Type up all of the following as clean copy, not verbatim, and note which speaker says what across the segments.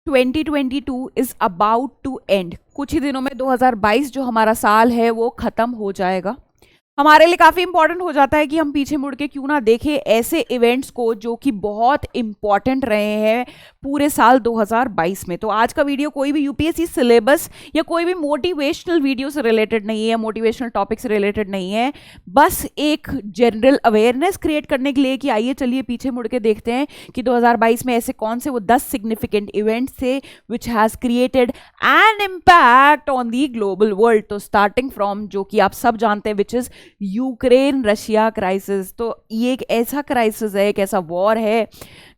Speaker 1: 2022 is about to and. कुछ ही दिनों में 2022 जो हमारा साल है वो खत्म हो जाएगा। हमारे लिए काफी इंपॉर्टेंट हो जाता है कि हम पीछे मुड़ के क्यों ना देखें ऐसे इवेंट्स को जो कि बहुत इंपॉर्टेंट रहे हैं पूरे साल 2022 में। तो आज का वीडियो कोई भी यूपीएससी सिलेबस या कोई भी मोटिवेशनल वीडियो से रिलेटेड नहीं है, मोटिवेशनल टॉपिक से रिलेटेड नहीं है, बस एक जनरल अवेयरनेस क्रिएट करने के लिए कि आइए चलिए पीछे मुड़ के देखते हैं कि 2022 में ऐसे कौन से वो 10 सिग्निफिकेंट इवेंट्स थे which has created an impact on the global world. तो स्टार्टिंग फ्रॉम जो कि आप सब जानते हैं which is Ukraine Russia crisis. तो ये एक ऐसा क्राइसिस है, एक ऐसा वॉर है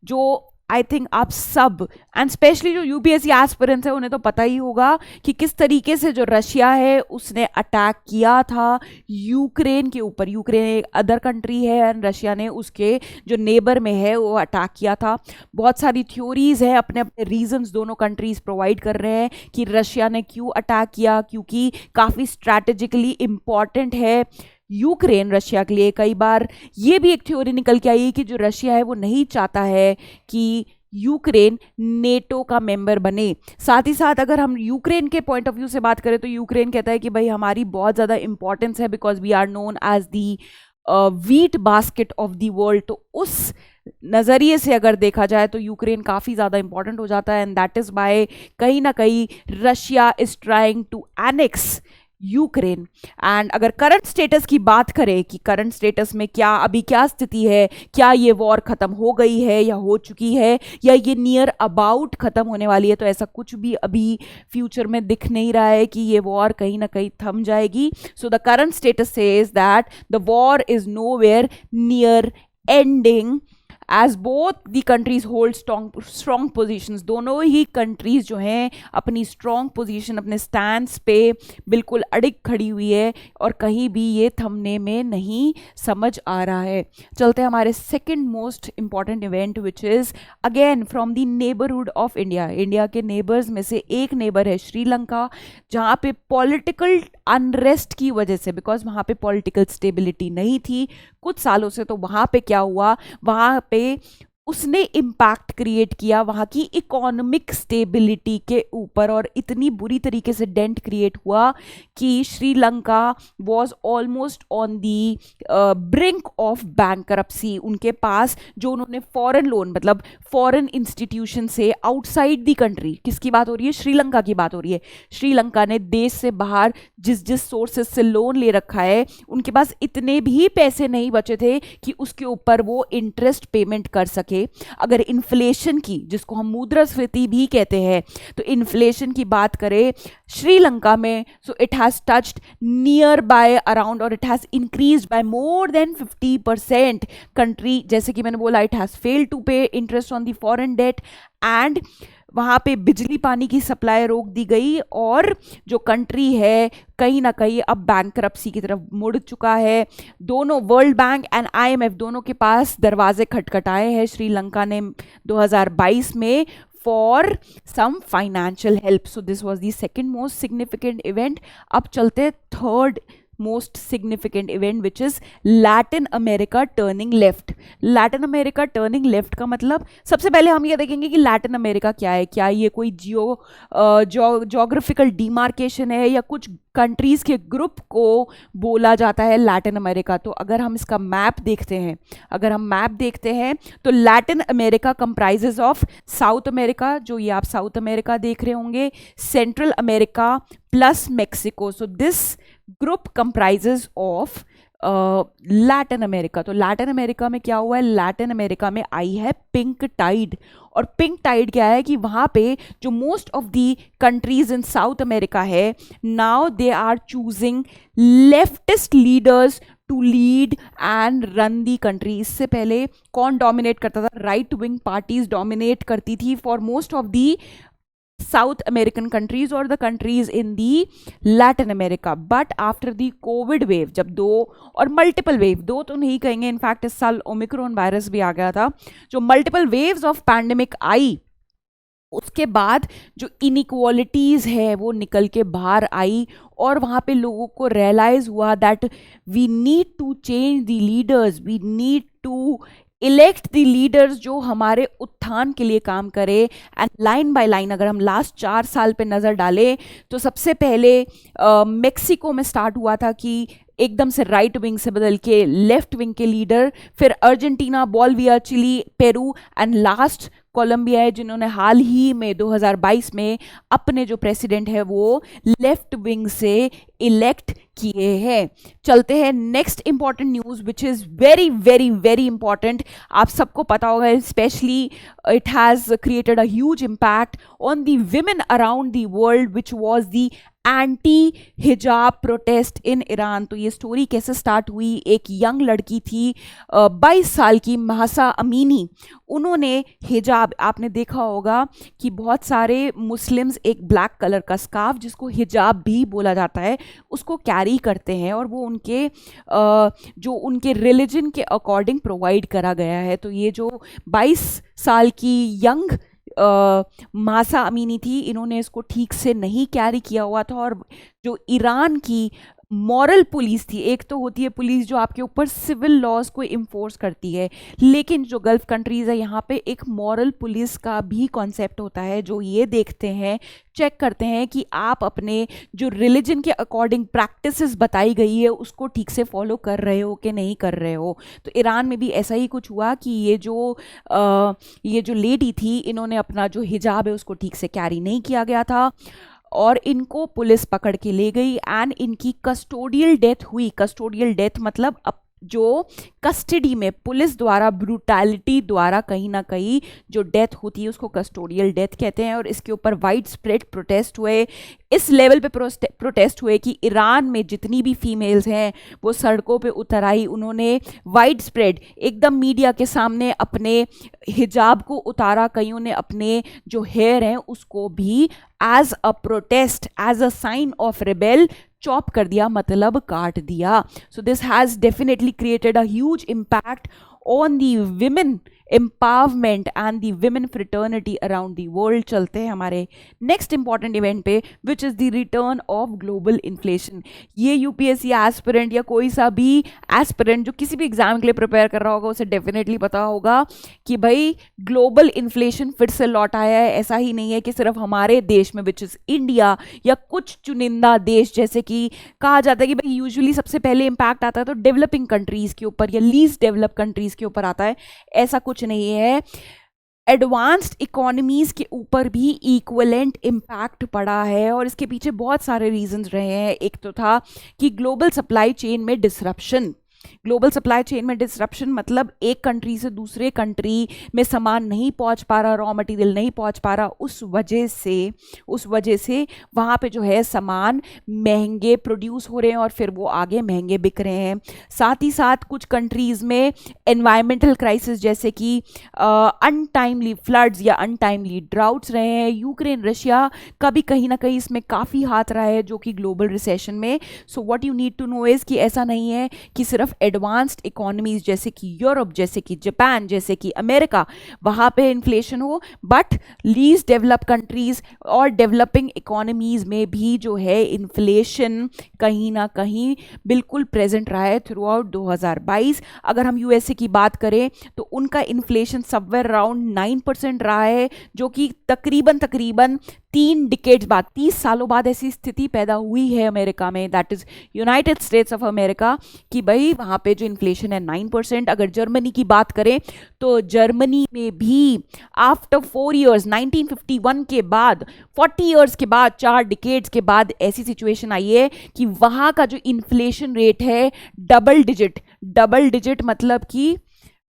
Speaker 1: जो आई थिंक आप सब एंड स्पेशली जो यूपीएससी एस्पिरेंट्स है उन्हें तो पता ही होगा कि किस तरीके से जो रशिया है उसने अटैक किया था यूक्रेन के ऊपर। यूक्रेन एक अदर कंट्री है एंड रशिया ने उसके जो नेबर में है वो अटैक किया था। बहुत सारी थ्योरीज है, अपने अपने रीजंस दोनों कंट्रीज प्रोवाइड कर रहे हैं कि रशिया ने क्यों अटैक किया, क्योंकि काफ़ी स्ट्रैटेजिकली इम्पॉर्टेंट है यूक्रेन रशिया के लिए। कई बार ये भी एक थ्योरी निकल के आई है कि जो रशिया है वो नहीं चाहता है कि यूक्रेन नेटो का मेंबर बने। साथ ही साथ अगर हम यूक्रेन के पॉइंट ऑफ व्यू से बात करें तो यूक्रेन कहता है कि भाई हमारी बहुत ज़्यादा इंपॉर्टेंस है because we are known as the wheat basket of the world. तो उस नज़रिए से अगर देखा जाए तो यूक्रेन काफ़ी ज़्यादा इंपॉर्टेंट हो जाता है एंड दैट इज़ बाय कहीं ना कहीं Russia is trying to annex Ukraine. And अगर करंट स्टेटस की बात करें कि करंट स्टेटस में क्या अभी क्या स्थिति है, क्या ये वॉर ख़त्म हो गई है या हो चुकी है या ये नियर अबाउट ख़त्म होने वाली है, तो ऐसा कुछ भी अभी फ्यूचर में दिख नहीं रहा है कि ये वॉर कहीं ना कहीं थम जाएगी। So the current status says that the war is nowhere near ending as both the countries hold strong positions. दोनों ही कंट्रीज जो हैं अपनी स्ट्रॉन्ग पोजीशन, अपने स्टैंड्स पे बिल्कुल अड़िग खड़ी हुई है और कहीं भी ये थमने में नहीं समझ आ रहा है। चलते हैं हमारे second most important event which is again from the neighbourhood of India. India के नेबर्स में से एक नेबर है श्रीलंका, जहाँ पे पॉलिटिकल अनरेस्ट की वजह से, बिकॉज वहाँ पे पॉलिटिकल स्टेबिलिटी नहीं थी कुछ सालों से, तो वहाँ पे क्या हुआ, वहाँ पे उसने इम्पैक्ट क्रिएट किया वहाँ की इकोनॉमिक स्टेबिलिटी के ऊपर और इतनी बुरी तरीके से डेंट क्रिएट हुआ कि Sri Lanka was almost on the brink of bankruptcy. उनके पास जो उन्होंने फॉरेन लोन, मतलब फॉरेन इंस्टीट्यूशन से आउटसाइड दी कंट्री, किसकी बात हो रही है, श्रीलंका की बात हो रही है। श्रीलंका ने देश से बाहर जिस सोर्सेस से लोन ले रखा है उनके पास इतने भी पैसे नहीं बचे थे कि उसके ऊपर वो इंटरेस्ट पेमेंट कर सके। अगर इन्फ्लेशन की, जिसको हम मुद्रास्फीति भी कहते हैं, तो इन्फ्लेशन की बात करें श्रीलंका में, so it has touched nearby around और it has increased by more than 50%। Country, जैसे कि मैंने बोला, it has failed to pay interest on the foreign debt and वहाँ पे बिजली पानी की सप्लाई रोक दी गई और जो कंट्री है कहीं ना कहीं अब बैंकरप्सी की तरफ मुड़ चुका है। दोनों वर्ल्ड बैंक एंड आईएमएफ दोनों के पास दरवाजे खटखटाए हैं श्रीलंका ने 2022 में for some financial help. So this was the second most significant event. अब चलते third most significant event which is Latin America turning left. Latin America turning left का मतलब, सबसे पहले हम ये देखेंगे कि लैटिन अमेरिका क्या है। क्या ये कोई जोग्राफिकल डिमार्केशन है या कुछ कंट्रीज के ग्रुप को बोला जाता है लैटिन अमेरिका? तो अगर हम इसका मैप देखते हैं, तो Latin America comprises of South America, जो ये आप साउथ अमेरिका देख रहे होंगे, Central America plus Mexico. So this group comprises of Latin America. तो लैटिन अमेरिका में क्या हुआ है, लैटिन अमेरिका में आई है पिंक टाइड। और पिंक टाइड क्या है कि वहाँ पे जो most of the countries in South America है, now they are choosing leftist leaders to lead and run the country. इससे पहले कौन डोमिनेट करता था, राइट विंग पार्टीज डोमिनेट करती थी for most of the South American countries or the countries in the Latin America. But after the COVID wave, जब दो और मल्टीपल वेव, दो तो नहीं कहेंगे, इनफैक्ट इस साल ओमिक्रॉन वायरस भी आ गया था, जो मल्टीपल वेव्स ऑफ पैंडेमिक आई, उसके बाद जो इनइक्वालिटीज़ है वो निकल के बाहर आई और वहाँ पे लोगों को रियलाइज़ हुआ that we need to change the leaders, we need to elect the leaders जो हमारे उत्थान के लिए काम करे। एंड लाइन बाय लाइन अगर हम लास्ट 4 साल पे नज़र डालें तो सबसे पहले मेक्सिको में स्टार्ट हुआ था कि एकदम से राइट विंग से बदल के लेफ्ट विंग के लीडर, फिर Argentina, Bolivia, Chile, Peru and last Colombia है, जिन्होंने हाल ही में 2022 में अपने जो प्रेसिडेंट है वो लेफ्ट विंग से इलेक्ट किए हैं। चलते हैं next important news which is very very very important. आप सबको पता होगा, specially it has created a huge impact on the women around the world which was the anti हिजाब प्रोटेस्ट इन ईरान। तो ये स्टोरी कैसे स्टार्ट हुई? एक यंग लड़की थी 22 साल की, महसा अमीनी। उन्होंने हिजाब, आपने देखा होगा कि बहुत सारे मुस्लिम्स एक ब्लैक कलर का स्कार्फ जिसको हिजाब भी बोला जाता है उसको कैरी करते हैं और वो उनके जो उनके रिलीजन के अकॉर्डिंग प्रोवाइड करा गया है। तो ये जो 22 साल की यंग मासा अमीनी थी, इन्होंने इसको ठीक से नहीं कैरी किया हुआ था। और जो ईरान की मॉरल पुलिस थी, एक तो होती है पुलिस जो आपके ऊपर सिविल लॉज को इन्फोर्स करती है, लेकिन जो गल्फ कंट्रीज़ है यहाँ पे एक मॉरल पुलिस का भी कॉन्सेप्ट होता है जो ये देखते हैं, चेक करते हैं कि आप अपने जो रिलीजन के अकॉर्डिंग प्रैक्टिसेस बताई गई है उसको ठीक से फॉलो कर रहे हो कि नहीं कर रहे हो। तो ईरान में भी ऐसा ही कुछ हुआ कि ये जो लेडी थी, इन्होंने अपना जो हिजाब है उसको ठीक से कैरी नहीं किया गया था और इनको पुलिस पकड़ के ले गई एंड इनकी कस्टोडियल डेथ हुई। कस्टोडियल डेथ मतलब जो कस्टडी में पुलिस द्वारा ब्रूटैलिटी द्वारा कहीं ना कहीं जो डेथ होती है उसको कस्टोडियल डेथ कहते हैं। और इसके ऊपर वाइड स्प्रेड प्रोटेस्ट हुए, इस लेवल पे प्रोटेस्ट हुए कि ईरान में जितनी भी फीमेल्स हैं वो सड़कों पे उतर आई। उन्होंने वाइड स्प्रेड एकदम मीडिया के सामने अपने हिजाब को उतारा, कईयों ने अपने जो हेयर हैं उसको भी as a protest, as a sign of rebel chop कर दिया, मतलब काट दिया। So this has definitely created a huge impact on the women empowerment and the women fraternity around the world. चलते हैं हमारे नेक्स्ट इंपॉर्टेंट इवेंट पे which is the return of global inflation. ये यूपीएससी एस्पिरेंट या कोई सा भी aspirant जो किसी भी एग्जाम के लिए प्रिपेयर कर रहा होगा उसे डेफिनेटली पता होगा कि भाई ग्लोबल इन्फ्लेशन फिर से लौट आया है। ऐसा ही नहीं है कि सिर्फ हमारे देश में विच इज़ इंडिया या कुछ चुनिंदा देश, जैसे कि कहा जाता है कि भाई यूजुअली सबसे पहले इम्पैक्ट आता है तो डेवलपिंग कंट्रीज़ के ऊपर या लीस्ट डेवलप कंट्रीज़ के ऊपर आता है, ऐसा कुछ नहीं है। एडवांस्ड इकोनॉमीज के ऊपर भी इक्विवेलेंट इम्पैक्ट पड़ा है और इसके पीछे बहुत सारे रीजंस रहे हैं। एक तो था कि ग्लोबल सप्लाई चेन में डिसरप्शन। ग्लोबल सप्लाई चेन में डिसरप्शन मतलब एक कंट्री से दूसरे कंट्री में सामान नहीं पहुंच पा रहा, रॉ मटेरियल नहीं पहुंच पा रहा, उस वजह से वहाँ पे जो है सामान महंगे प्रोड्यूस हो रहे हैं और फिर वो आगे महंगे बिक रहे हैं। साथ ही साथ कुछ कंट्रीज़ में एनवायरमेंटल क्राइसिस जैसे कि अनटाइमली फ्लड्स या अनटाइमली ड्राउट्स रहे हैं। यूक्रेन रशिया का भी कहीं ना कहीं इसमें काफ़ी हाथ रहा है जो कि ग्लोबल रिसेशन में। So what you need to know is कि ऐसा नहीं है कि सिर्फ एडवांस्ड इकोनॉमीज जैसे कि यूरोप, जैसे कि जापान, जैसे कि अमेरिका, वहाँ पे इन्फ्लेशन हो, बट लीस्ट डेवलप कंट्रीज और डेवलपिंग इकोनॉमीज में भी जो है इन्फ्लेशन कहीं ना कहीं बिल्कुल प्रेजेंट रहा है थ्रू आउट 2022। अगर हम यूएसए की बात करें तो उनका इन्फ्लेशन समवेयर अराउंड 9% रहा है, जो कि तकरीबन 3 डिकेड्स बाद, 30 सालों बाद ऐसी स्थिति पैदा हुई है अमेरिका में, that is United states of America, कि भाई वहाँ पे जो इन्फ्लेशन है 9%। अगर जर्मनी की बात करें तो जर्मनी में भी आफ्टर 4 इयर्स 1951 के बाद 40 इयर्स के बाद 4 डिकेड्स के बाद ऐसी सिचुएशन आई है कि वहाँ का जो इन्फ्लेशन रेट है डबल डिजिट मतलब कि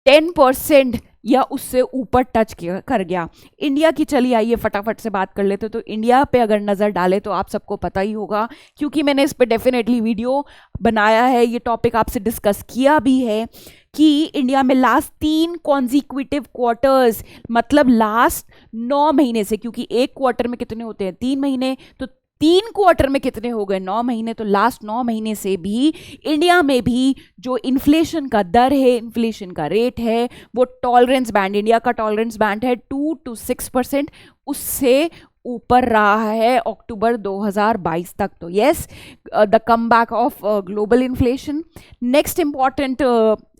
Speaker 1: 10% या उससे ऊपर टच कर गया। इंडिया की चलिए आइए फटाफट से बात कर लेते। तो इंडिया पे अगर नज़र डाले तो आप सबको पता ही होगा, क्योंकि मैंने इस पे डेफिनेटली वीडियो बनाया है, ये टॉपिक आपसे डिस्कस किया भी है कि इंडिया में लास्ट 3 कॉन्जिक्यूटिव क्वार्टर्स मतलब लास्ट 9 महीने से, क्योंकि एक क्वार्टर में कितने होते हैं 3 महीने, तो 3 क्वार्टर में कितने हो गए 9 महीने, तो लास्ट 9 महीने से भी इंडिया में भी जो इन्फ्लेशन का दर है, इन्फ्लेशन का रेट है, वो टॉलरेंस बैंड, इंडिया का टॉलरेंस बैंड है 2 to 6%, उससे ऊपर रहा है अक्टूबर 2022 तक। तो yes, the comeback of global inflation. Next important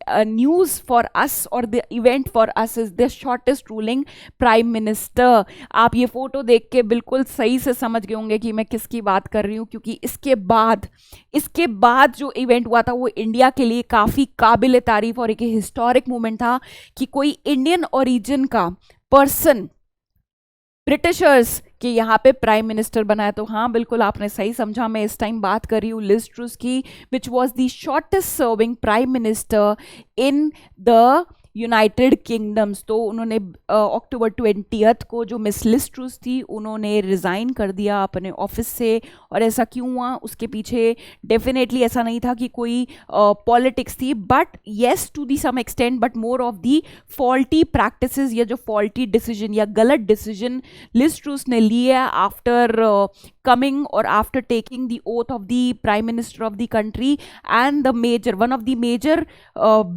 Speaker 1: news for us और the event for us is the shortest ruling prime minister. आप ये फोटो देख के बिल्कुल सही से समझ गए होंगे कि मैं किसकी बात कर रही हूँ, क्योंकि इसके बाद जो इवेंट हुआ था वो इंडिया के लिए काफ़ी काबिल तारीफ और एक हिस्टोरिक मोमेंट था कि कोई इंडियन ओरिजिन का पर्सन ब्रिटिशर्स के यहाँ पे प्राइम मिनिस्टर बना है। तो हाँ, बिल्कुल आपने सही समझा, मैं इस टाइम बात कर रही हूँ लिज ट्रूस की, which was the shortest serving prime minister in the United kingdoms. तो उन्होंने अक्टूबर 20 को जो मिस लिज ट्रूस थी उन्होंने रिज़ाइन कर दिया अपने ऑफिस से। और ऐसा क्यों हुआ, उसके पीछे डेफिनेटली ऐसा नहीं था कि कोई पॉलिटिक्स थी, but yes to the some extent, but more of the faulty practices या जो फॉल्टी डिसीजन या गलत डिसीजन लिज ट्रूस ने लिए after coming or after taking the oath of the prime minister of the country, and one of the major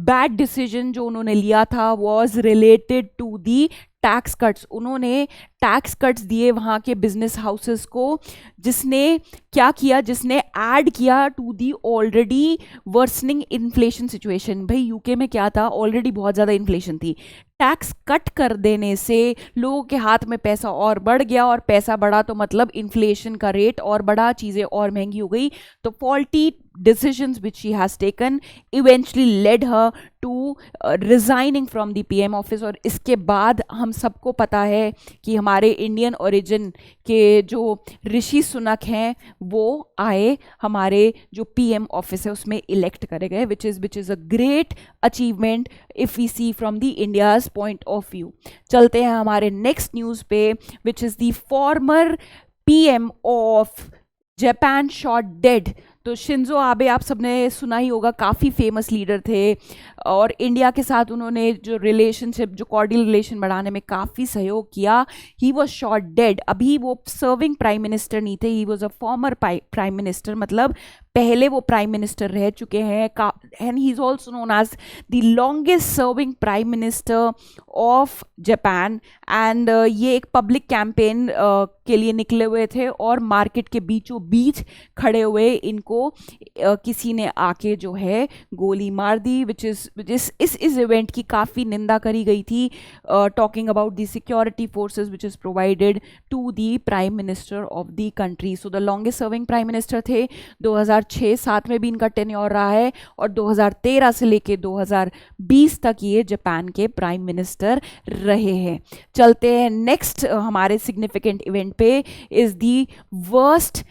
Speaker 1: bad decision जो उन्होंने लिया था was related to the tax cuts. उन्होंने tax cuts दिए वहाँ के बिजनेस हाउसेस को, जिसने क्या किया, जिसने ऐड किया to the already worsening inflation situation. भाई यूके में क्या था, ऑलरेडी बहुत ज़्यादा इन्फ्लेशन थी, टैक्स कट कर देने से लोगों के हाथ में पैसा और बढ़ गया, और पैसा बढ़ा तो मतलब इन्फ्लेशन का रेट और बढ़ा, चीज़ें और महंगी हो गई। तो faulty decisions which she has taken eventually led her to resigning from the PM office। और इसके बाद हम सबको पता है कि हमारे इंडियन ओरिजिन के जो ऋषि सुनक हैं वो आए, हमारे जो PM ऑफिस है उसमें इलेक्ट करे गए, which is a great achievement if we see from the India's point of view। चलते हैं हमारे नेक्स्ट न्यूज़ पे, which is the former PM of Japan shot dead. तो शिंजो आबे आप सबने सुना ही होगा, काफ़ी फेमस लीडर थे और इंडिया के साथ उन्होंने जो रिलेशनशिप, जो कॉर्डियल रिलेशन बढ़ाने में काफ़ी सहयोग किया। He was shot dead. अभी वो सर्विंग प्राइम मिनिस्टर नहीं थे, he was a former prime minister, मतलब पहले वो प्राइम मिनिस्टर रह चुके हैं। And he is also known as the longest serving prime minister of Japan. And ये एक पब्लिक कैंपेन के लिए निकले हुए थे और मार्केट के बीचों बीच खड़े हुए इनको किसी ने आके जो है गोली मार दी, विच इस इवेंट की काफ़ी निंदा करी गई थी, talking about the security forces which is provided to the prime minister of the country. So the longest serving prime minister थे, 2006-07 में भी इनका टेन्योर रहा है, और 2013 से लेके 2020 तक ये जापान के प्राइम मिनिस्टर रहे हैं। चलते हैं नेक्स्ट हमारे सिग्निफिकेंट इवेंट पे, is the worst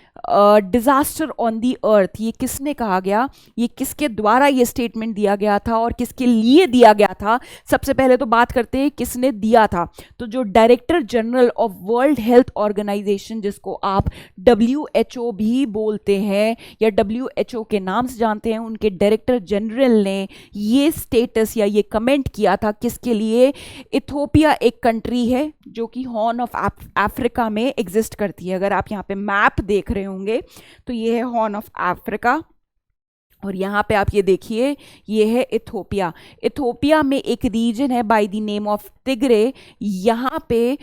Speaker 1: disaster on the earth. ये किसने कहा गया, ये किसके द्वारा ये स्टेटमेंट दिया गया था और किसके लिए दिया गया था। सबसे पहले तो बात करते हैं किसने दिया था। तो जो director general of World Health Organization, जिसको आप WHO भी बोलते हैं या WHO के नाम से जानते हैं, उनके डायरेक्टर जनरल ने ये स्टेटस या ये कमेंट किया था। किसके लिए, इथोपिया एक कंट्री है जो कि हॉर्न ऑफ अफ्रीका में एग्जिस्ट करती है। अगर आप यहाँ पे मैप देख रहे होंगे तो ये है हॉर्न ऑफ अफ्रीका, और यहाँ पे आप ये देखिए ये है इथोपिया। इथोपिया में एक रीजन है बाय द नेम ऑफ तिग्रे। यहाँ पे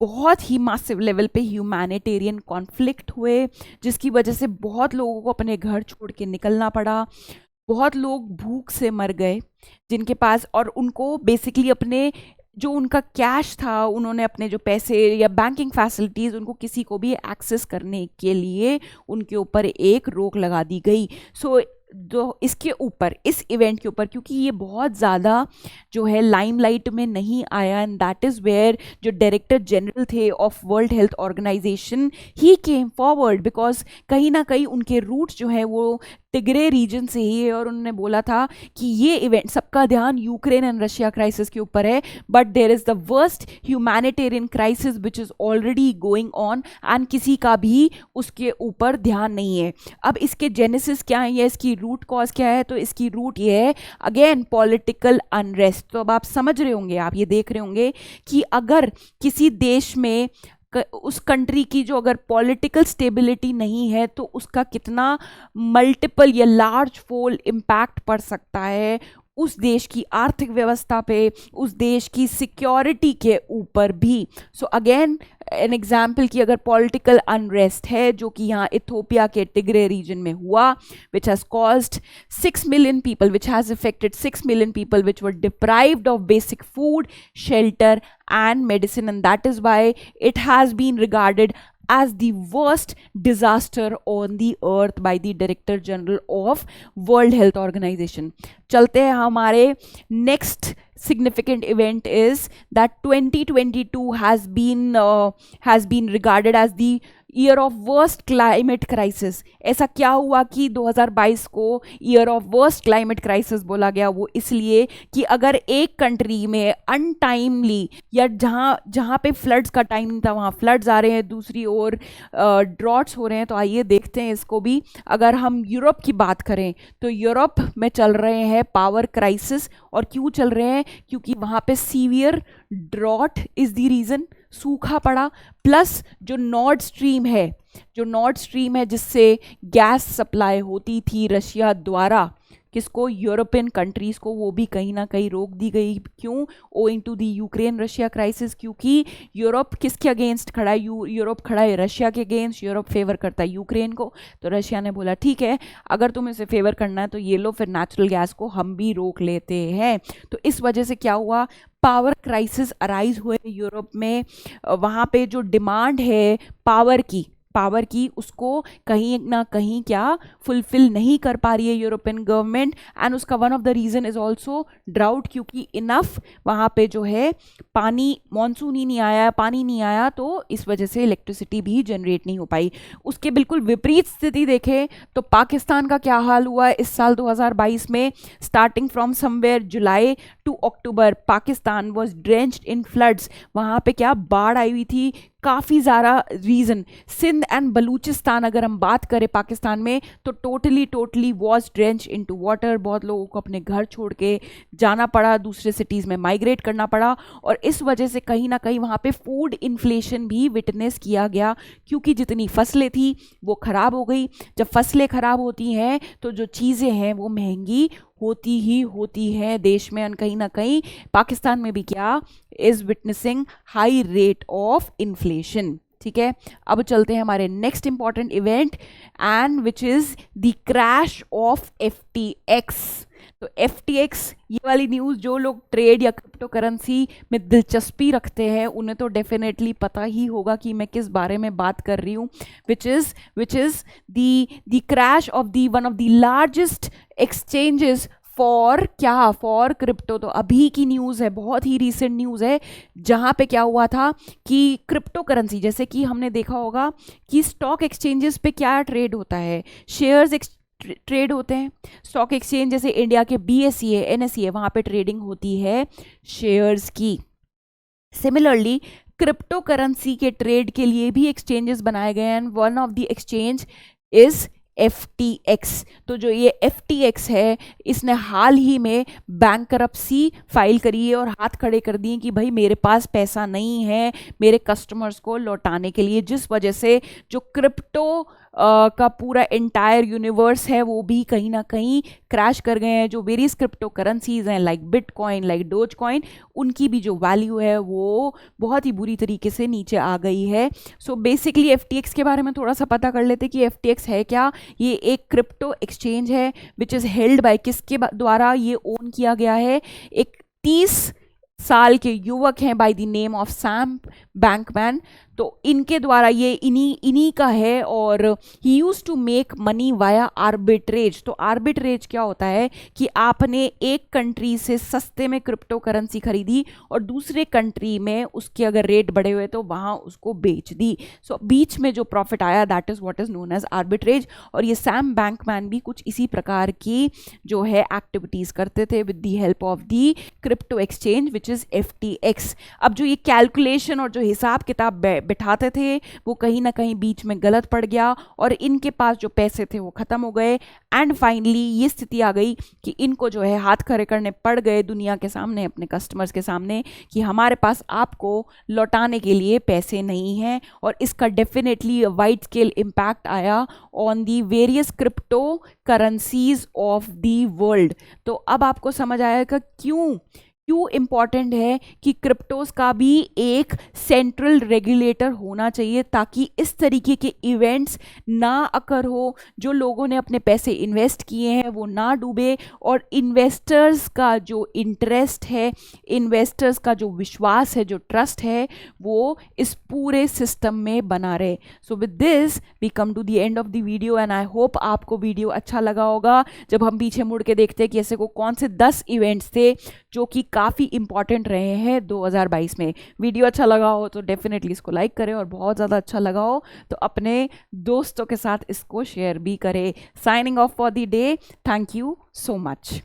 Speaker 1: बहुत ही मासिव लेवल पे ह्यूमैनिटेरियन कॉन्फ्लिक्ट हुए, जिसकी वजह से बहुत लोगों को अपने घर छोड़ के निकलना पड़ा। बहुत लोग भूख से मर गए जिनके पास, और उनको बेसिकली अपने जो उनका कैश था, उन्होंने अपने जो पैसे या बैंकिंग फैसिलिटीज़, उनको किसी को भी एक्सेस करने के लिए उनके ऊपर एक रोक लगा दी गई। सो जो इसके ऊपर, इस इवेंट के ऊपर, क्योंकि ये बहुत ज़्यादा जो है लाइमलाइट में नहीं आया, एंड दैट इज़ वेयर जो डायरेक्टर जनरल थे of World Health Organization, he came forward, because कहीं ना कहीं उनके रूट्स जो है वो तिग्रे रीजन से ही है, और उन्होंने बोला था कि ये इवेंट, सबका ध्यान यूक्रेन एंड रशिया क्राइसिस के ऊपर है, but there is the worst humanitarian crisis which is already going on, and किसी का भी उसके ऊपर ध्यान नहीं है। अब इसके जेनेसिस क्या है या इसकी रूट कॉज क्या है, तो इसकी रूट ये है अगेन पॉलिटिकल अनरेस्ट। तो अब आप समझ रहे होंगे, आप ये देख रहे होंगे कि अगर किसी देश में उस कंट्री की जो अगर पॉलिटिकल स्टेबिलिटी नहीं है तो उसका कितना मल्टीपल या लार्ज फोल इम्पैक्ट पड़ सकता है उस देश की आर्थिक व्यवस्था पे, उस देश की सिक्योरिटी के ऊपर भी। सो अगेन एन एग्जाम्पल की अगर पॉलिटिकल अनरेस्ट है जो कि यहाँ इथोपिया के टिग्रे रीजन में हुआ, which has caused 6 million people, which has affected 6 million people which were deprived of basic food, shelter and medicine, and that is why it has been regarded as the worst disaster on the earth by the Director General of World Health Organization. चलते हैं हमारे next significant event is that 2022 has been regarded as the year of worst climate crisis. ऐसा क्या हुआ कि 2022 को year of worst climate crisis बोला गया? वो इसलिए कि अगर एक कंट्री में अनटाइमली या जहाँ पे फ्लड्स का टाइम नहीं था वहाँ फ्लड्स आ रहे हैं, दूसरी ओर ड्रॉट्स हो रहे हैं। तो आइए देखते हैं इसको भी। अगर हम यूरोप की बात करें तो यूरोप में चल रहे हैं पावर क्राइसिस। और क्यों चल रहे हैं? क्योंकि वहाँ पे severe drought is the reason, सूखा पड़ा, प्लस जो नॉर्थ स्ट्रीम है जिससे गैस सप्लाई होती थी रशिया द्वारा किसको? यूरोपियन कंट्रीज को, वो भी कहीं ना कहीं रोक दी गई। क्यों? Owing to the Ukraine Russia crisis, क्योंकि यूरोप किसके अगेंस्ट खड़ा है? यूरोप खड़ा है रशिया के अगेंस्ट। यूरोप फेवर करता है यूक्रेन को, तो रशिया ने बोला ठीक है अगर तुम इसे फेवर करना है तो ये लो, फिर नेचुरल गैस को हम भी रोक लेते हैं। तो इस वजह से क्या हुआ? पावर क्राइसिस अराइज हुए यूरोप में। वहाँ पे जो डिमांड है पावर की उसको कहीं ना कहीं क्या फुलफिल नहीं कर पा रही है यूरोपियन गवर्नमेंट। एंड उसका one of the reason is also drought, क्योंकि इनफ वहाँ पे जो है पानी, मॉनसून ही नहीं आया, पानी नहीं आया, तो इस वजह से इलेक्ट्रिसिटी भी जनरेट नहीं हो पाई। उसके बिल्कुल विपरीत स्थिति देखें तो पाकिस्तान का क्या हाल हुआ इस साल 2022 में? Starting from somewhere July to October Pakistan was drenched in floods. वहाँ पे क्या बाढ़ आई हुई थी, काफ़ी ज़्यादा रीज़न। सिंध एंड बलूचिस्तान अगर हम बात करें पाकिस्तान में तो totally was drench into water. बहुत लोगों को अपने घर छोड़ के जाना पड़ा, दूसरे सिटीज़ में माइग्रेट करना पड़ा, और इस वजह से कहीं ना कहीं वहाँ पे फूड इन्फ्लेशन भी विटनेस किया गया, क्योंकि जितनी फसलें थी वो ख़राब हो गई। जब फसलें ख़राब होती हैं तो जो चीज़ें हैं वो महंगी होती है देश में। और कहीं ना कहीं पाकिस्तान में भी क्या is witnessing high rate of inflation. ठीक है, अब चलते हैं हमारे next important event and which is the crash of FTX। तो FTX, ये वाली न्यूज़, जो लोग ट्रेड या क्रिप्टो करेंसी में दिलचस्पी रखते हैं उन्हें तो डेफिनेटली पता ही होगा कि मैं किस बारे में बात कर रही हूँ, विच is the crash of the one of the largest exchanges for crypto. तो अभी की न्यूज़ है, बहुत ही रीसेंट न्यूज़ है, जहाँ पे क्या हुआ था कि क्रिप्टो करेंसी, जैसे कि हमने देखा होगा कि स्टॉक एक्सचेंजेस पे क्या ट्रेड होता है, शेयर्स ट्रेड होते हैं। स्टॉक एक्सचेंज जैसे इंडिया के BSE NSE, वहाँ पे ट्रेडिंग होती है शेयर्स की। सिमिलरली क्रिप्टो करेंसी के ट्रेड के लिए भी एक्सचेंजेस बनाए गए हैं, and one of the exchange is FTX। तो जो ये FTX है इसने हाल ही में बैंकरप्सी फाइल करी है और हाथ खड़े कर दिए कि भाई मेरे पास पैसा नहीं है मेरे कस्टमर्स को लौटाने के लिए, जिस वजह से जो क्रिप्टो का पूरा एंटायर यूनिवर्स है वो भी कहीं ना कहीं क्रैश कर गए हैं। जो वेरियस क्रिप्टो करेंसीज हैं like bitcoin, like dose coin, उनकी भी जो वैल्यू है वो बहुत ही बुरी तरीके से नीचे आ गई है। सो बेसिकली FTX के बारे में थोड़ा सा पता कर लेते कि FTX है क्या। ये एक क्रिप्टो एक्सचेंज है विच इज़ हेल्ड बाय, किसके द्वारा ये ओन किया गया है? एक 30 साल के युवक हैं by the name of Sam Bankman. तो इनके द्वारा ये इन्हीं का है, और he used to make money via arbitrage. तो आर्बिट्रेज क्या होता है कि आपने एक कंट्री से सस्ते में क्रिप्टो करेंसी खरीदी और दूसरे कंट्री में उसके अगर रेट बढ़े हुए तो वहाँ उसको बेच दी। सो बीच में जो प्रॉफिट आया that is what is known as arbitrage. और ये सैम बैंकमैन भी कुछ इसी प्रकार की जो है एक्टिविटीज करते थे with the help of the crypto exchange which is FTX। अब जो ये कैलकुलेशन और जो हिसाब किताब बिठाते थे वो कहीं ना कहीं बीच में गलत पड़ गया और इनके पास जो पैसे थे वो ख़त्म हो गए। एंड फाइनली ये स्थिति आ गई कि इनको जो है हाथ खड़े करने पड़ गए दुनिया के सामने, अपने कस्टमर्स के सामने, कि हमारे पास आपको लौटाने के लिए पैसे नहीं हैं। और इसका डेफिनेटली वाइड स्केल इम्पैक्ट आया on the various crypto currencies of the world. तो अब आपको समझ आएगा क्यों इम्पॉर्टेंट है कि क्रिप्टोज का भी एक सेंट्रल रेगुलेटर होना चाहिए, ताकि इस तरीके के इवेंट्स ना अकर हो, जो लोगों ने अपने पैसे इन्वेस्ट किए हैं वो ना डूबे, और इन्वेस्टर्स का जो इंटरेस्ट है, इन्वेस्टर्स का जो विश्वास है, जो ट्रस्ट है, वो इस पूरे सिस्टम में बना रहे। So with this we come to the end of the video and I hope आपको वीडियो अच्छा लगा होगा। जब हम पीछे मुड़ के देखते हैं कि ऐसे को कौन से 10 इवेंट्स थे जो कि काफ़ी इंपॉर्टेंट रहे हैं 2022 में। वीडियो अच्छा लगा हो तो डेफिनेटली इसको लाइक करें, और बहुत ज़्यादा अच्छा लगा हो तो अपने दोस्तों के साथ इसको शेयर भी करें। Signing off for the day. Thank you so much.